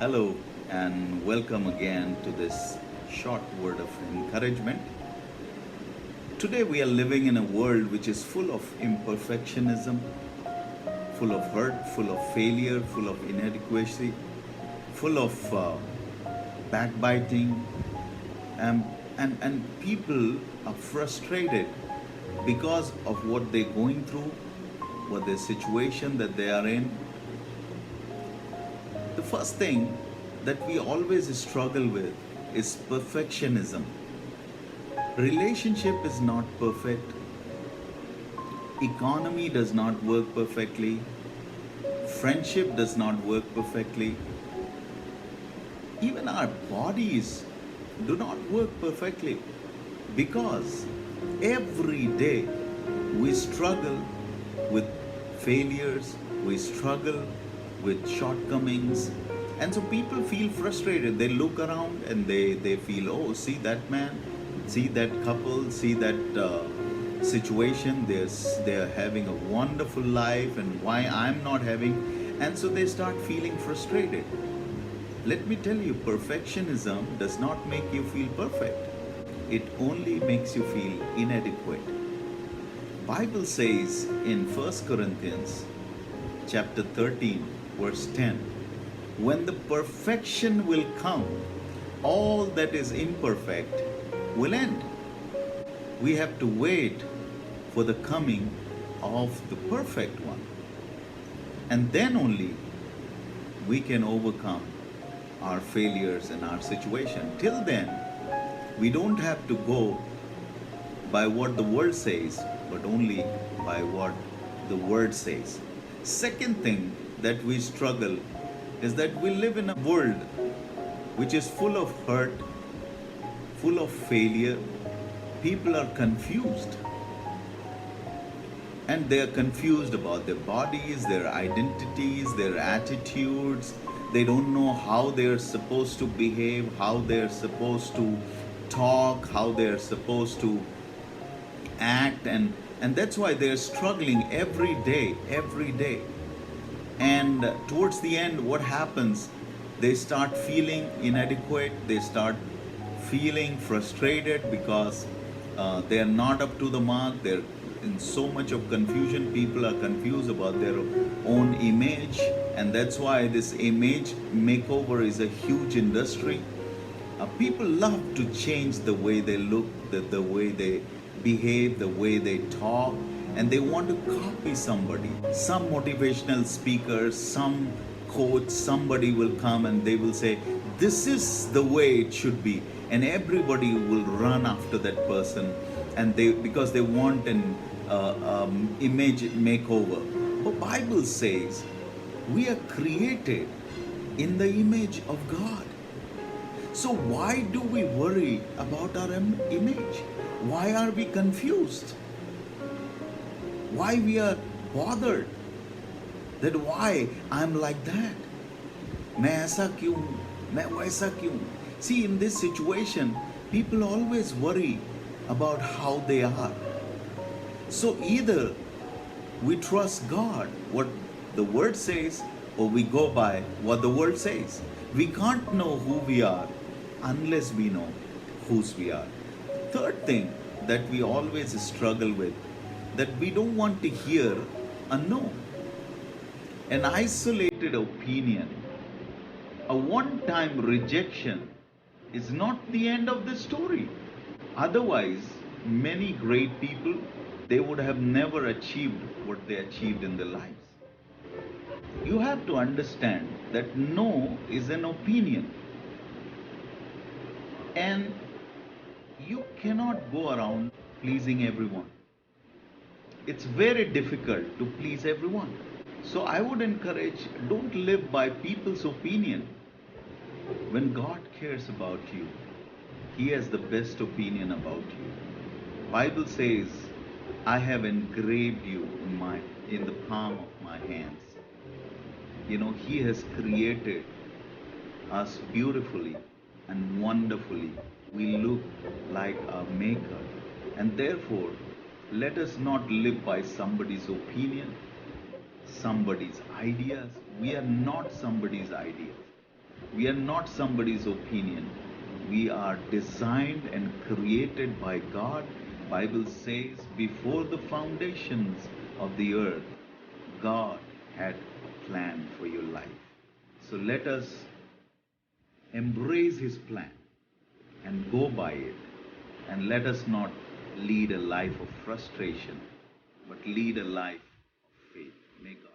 Hello, and welcome again to this short word of encouragement. Today, we are living in a world which is full of imperfectionism, full of hurt, full of failure, full of inadequacy, full of backbiting, and, and people are frustrated because of what they're going through, what the situation that they are in. The first thing that we always struggle with is perfectionism. Relationship is not perfect, economy does not work perfectly, friendship does not work perfectly, even our bodies do not work perfectly because every day we struggle with failures, we struggle with shortcomings, and so people feel frustrated. They look around and they feel, oh, see that man, see that couple, see that situation. They're having a wonderful life, and why I'm not having, and so they start feeling frustrated. Let me tell you, perfectionism does not make you feel perfect. It only makes you feel inadequate. Bible says in 1 Corinthians chapter 13 verse 10, when the perfection will come, all that is imperfect will end. We have to wait for the coming of the perfect one. And then only we can overcome our failures and our situation. Till then, we don't have to go by what the world says, but only by what the word says. Second thing that we struggle is that we live in a world which is full of hurt, full of failure. People are confused, and they are confused about their bodies, their identities, their attitudes. They don't know how they're supposed to behave, how they're supposed to talk, how they're supposed to act, and that's why they're struggling every day. And towards the end, what happens? They start feeling inadequate, they start feeling frustrated because they are not up to the mark. They're in so much of confusion. People are confused about their own image, and that's why this image makeover is a huge industry. People love to change the way they look, the way they behave, the way they talk, and they want to copy somebody. Some motivational speakers, some coach, somebody will come and they will say, this is the way it should be. And everybody will run after that person, and they because they want an image makeover. But Bible says we are created in the image of God. So why do we worry about our image? Why are we confused? Why we are bothered? That why I'm like that? मैं ऐसा क्यों हूँ? मैं वैसा क्यों हूँ? See, in this situation, people always worry about how they are. So either we trust God, what the word says, or we go by what the word says. We can't know who we are unless we know whose we are. Third thing that we always struggle with, that we don't want to hear a no. An isolated opinion, a one-time rejection is not the end of the story. Otherwise, many great people, they would have never achieved what they achieved in their lives. You have to understand that no is an opinion, and you cannot go around pleasing everyone. It's very difficult to please everyone. So I would encourage, don't live by people's opinion. When God cares about you, He has the best opinion about you. Bible says, I have engraved you in the palm of my hands. You know, He has created us beautifully and wonderfully. We look like our Maker. And therefore, let us not live by somebody's opinion, somebody's ideas. We are not somebody's ideas. We are not somebody's opinion. We are designed and created by God. Bible says before the foundations of the earth, God had a plan for your life. So let us embrace his plan and go by it. And let us not lead a life of frustration, but lead a life of faith. May God